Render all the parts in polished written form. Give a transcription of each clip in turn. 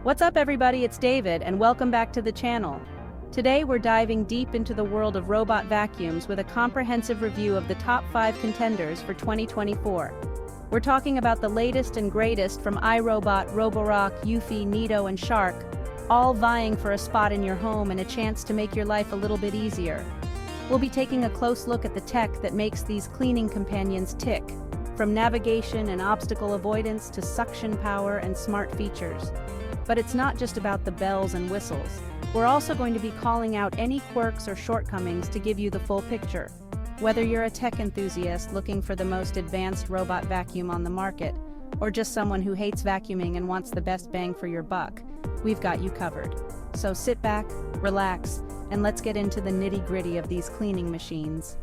What's up everybody, it's David and welcome back to the channel. Today we're diving deep into the world of robot vacuums with a comprehensive review of the top 5 contenders for 2024. We're talking about the latest and greatest from iRobot, Robovac, Yui, Neato and Shark, all vying for a spot in your home and a chance to make your life a little bit easier. We'll be taking a close look at the tech that makes these cleaning companions tick, from navigation and obstacle avoidance to suction power and smart features. But it's not just about the bells and whistles. We're also going to be calling out any quirks or shortcomings to give you the full picture. Whether you're a tech enthusiast looking for the most advanced robot vacuum on the market, or just someone who hates vacuuming and wants the best bang for your buck, we've got you covered. So sit back, relax, and let's get into the nitty-gritty of these cleaning machines.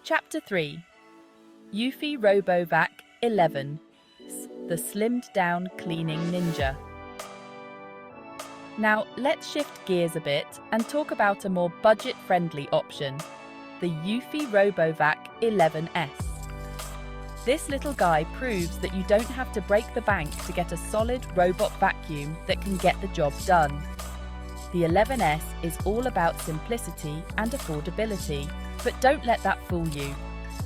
Chapter 3. Yui Robovac 11. The slimmed-down cleaning ninja. Now, let's shift gears a bit and talk about a more budget-friendly option, the Yui Robovac 11S. This little guy proves that you don't have to break the bank to get a solid robot vacuum that can get the job done. The 11S is all about simplicity and affordability, but don't let that fool you.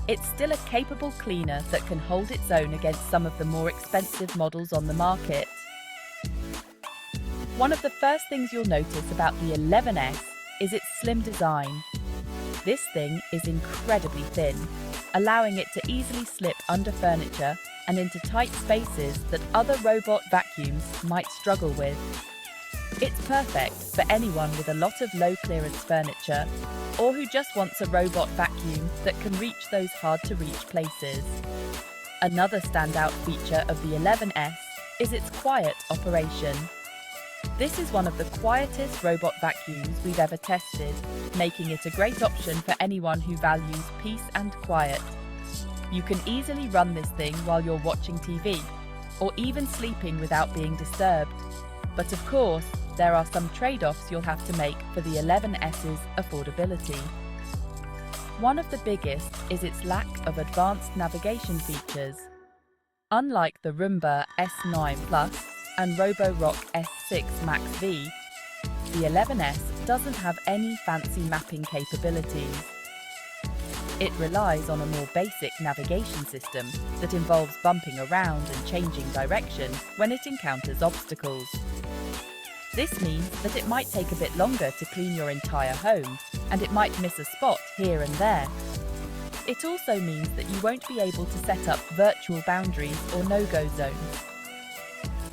It's still a capable cleaner that can hold its own against some of the more expensive models on the market. One of the first things you'll notice about the 11S is its slim design. This thing is incredibly thin, allowing it to easily slip under furniture and into tight spaces that other robot vacuums might struggle with. It's perfect for anyone with a lot of low-clearance furniture or who just wants a robot vacuum that can reach those hard-to-reach places. Another standout feature of the 11S is its quiet operation. This is one of the quietest robot vacuums we've ever tested, making it a great option for anyone who values peace and quiet. You can easily run this thing while you're watching TV, or even sleeping without being disturbed. But of course, there are some trade-offs you'll have to make for the 11S's affordability. One of the biggest is its lack of advanced navigation features. Unlike the Roomba S9 Plus and Roborock S6 Max V, the 11S doesn't have any fancy mapping capabilities. It relies on a more basic navigation system that involves bumping around and changing direction when it encounters obstacles. This means that it might take a bit longer to clean your entire home, and it might miss a spot here and there. It also means that you won't be able to set up virtual boundaries or no-go zones.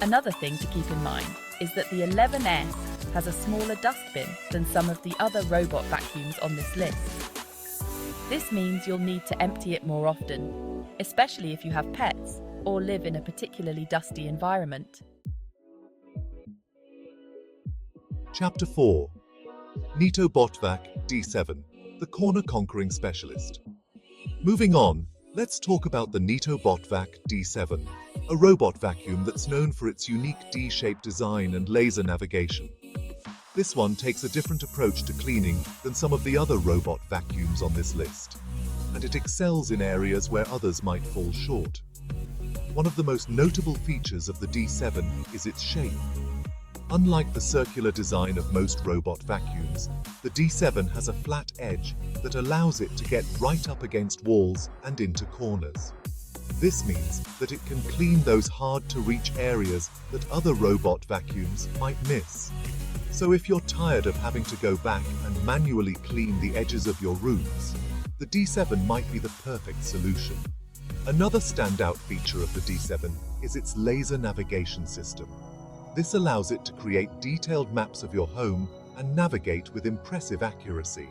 Another thing to keep in mind is that the 11S has a smaller dustbin than some of the other robot vacuums on this list. This means you'll need to empty it more often, especially if you have pets or live in a particularly dusty environment. Chapter 4. NeoBotvac D7, the corner-conquering specialist. Moving on, let's talk about the NeoBotvac D7, a robot vacuum that's known for its unique D-shaped design and laser navigation. This one takes a different approach to cleaning than some of the other robot vacuums on this list, and it excels in areas where others might fall short. One of the most notable features of the D7 is its shape. Unlike the circular design of most robot vacuums, the D7 has a flat edge that allows it to get right up against walls and into corners. This means that it can clean those hard-to-reach areas that other robot vacuums might miss. So if you're tired of having to go back and manually clean the edges of your rooms, the D7 might be the perfect solution. Another standout feature of the D7 is its laser navigation system. This allows it to create detailed maps of your home and navigate with impressive accuracy.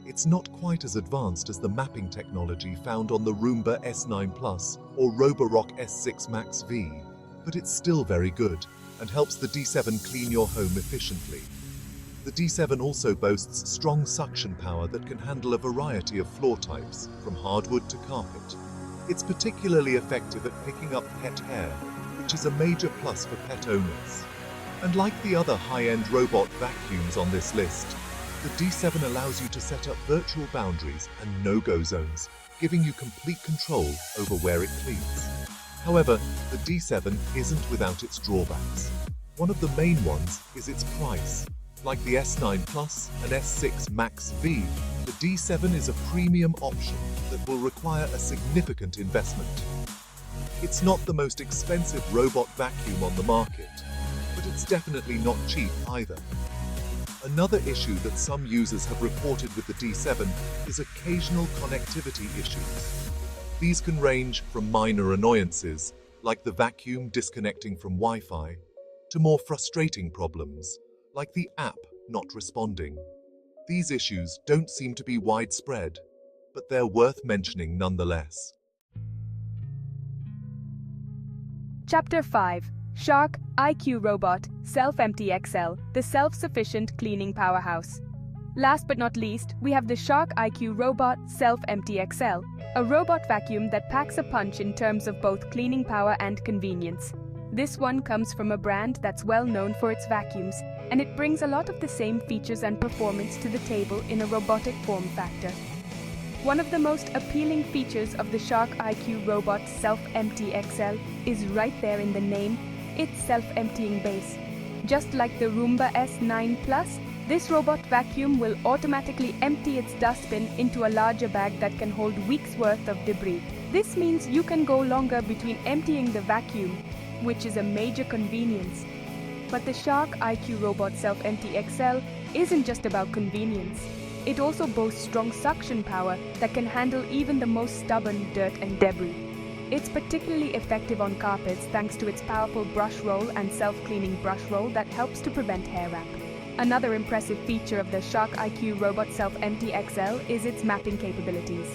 It's not quite as advanced as the mapping technology found on the Roomba S9 Plus or Roborock S6 Max V, but it's still very good and helps the D7 clean your home efficiently. The D7 also boasts strong suction power that can handle a variety of floor types, from hardwood to carpet. It's particularly effective at picking up pet hair, which is a major plus for pet owners. And like the other high-end robot vacuums on this list, the D7 allows you to set up virtual boundaries and no-go zones, giving you complete control over where it cleans. However, the D7 isn't without its drawbacks. One of the main ones is its price. Like the S9 Plus and S6 Max V, the D7 is a premium option that will require a significant investment. It's not the most expensive robot vacuum on the market, but it's definitely not cheap either. Another issue that some users have reported with the D7 is occasional connectivity issues. These can range from minor annoyances, like the vacuum disconnecting from Wi-Fi, to more frustrating problems, like the app not responding. These issues don't seem to be widespread, but they're worth mentioning nonetheless. Chapter 5: Shark IQ Robot Self-Empty XL, the self-sufficient cleaning powerhouse. Last but not least, we have the Shark IQ Robot Self-Empty XL, a robot vacuum that packs a punch in terms of both cleaning power and convenience. This one comes from a brand that's well known for its vacuums, and it brings a lot of the same features and performance to the table in a robotic form factor. One of the most appealing features of the Shark IQ Robot Self-Empty XL is right there in the name, its self-emptying base. Just like the Roomba S9 Plus, this robot vacuum will automatically empty its dustbin into a larger bag that can hold weeks' worth of debris. This means you can go longer between emptying the vacuum, which is a major convenience. But the Shark IQ Robot Self-Empty XL isn't just about convenience. It also boasts strong suction power that can handle even the most stubborn dirt and debris. It's particularly effective on carpets thanks to its powerful brush roll and self-cleaning brush roll that helps to prevent hair wrap. Another impressive feature of the Shark IQ Robot Self-Empty XL is its mapping capabilities.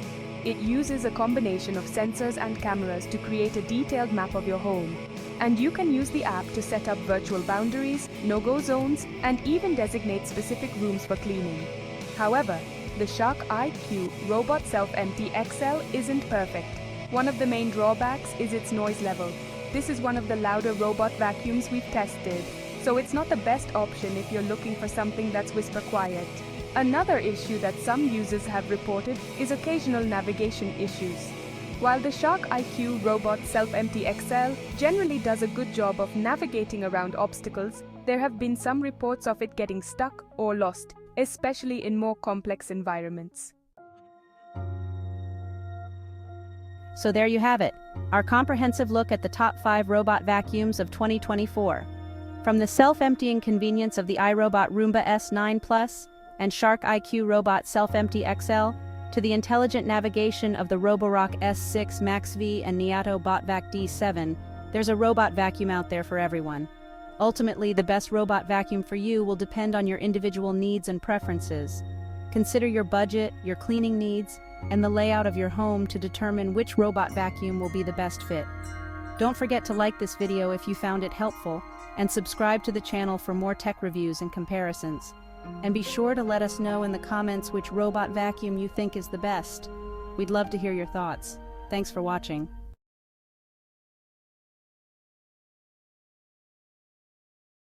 It uses a combination of sensors and cameras to create a detailed map of your home. And you can use the app to set up virtual boundaries, no-go zones, and even designate specific rooms for cleaning. However, the Shark IQ Robot Self-Empty XL isn't perfect. One of the main drawbacks is its noise level. This is one of the louder robot vacuums we've tested, so it's not the best option if you're looking for something that's whisper quiet. Another issue that some users have reported is occasional navigation issues. While the Shark IQ Robot Self-Empty XL generally does a good job of navigating around obstacles, there have been some reports of it getting stuck or lost, especially in more complex environments. So there you have it, our comprehensive look at the top 5 robot vacuums of 2024. From the self-emptying convenience of the iRobot Roomba S9 Plus and Shark IQ Robot Self-Empty XL, to the intelligent navigation of the Robovac S6 Max V and NeoBotvac D7, there's a robot vacuum out there for everyone. Ultimately, the best robot vacuum for you will depend on your individual needs and preferences. Consider your budget, your cleaning needs, and the layout of your home to determine which robot vacuum will be the best fit. Don't forget to like this video if you found it helpful, and subscribe to the channel for more tech reviews and comparisons. And be sure to let us know in the comments which robot vacuum you think is the best. We'd love to hear your thoughts. Thanks for watching.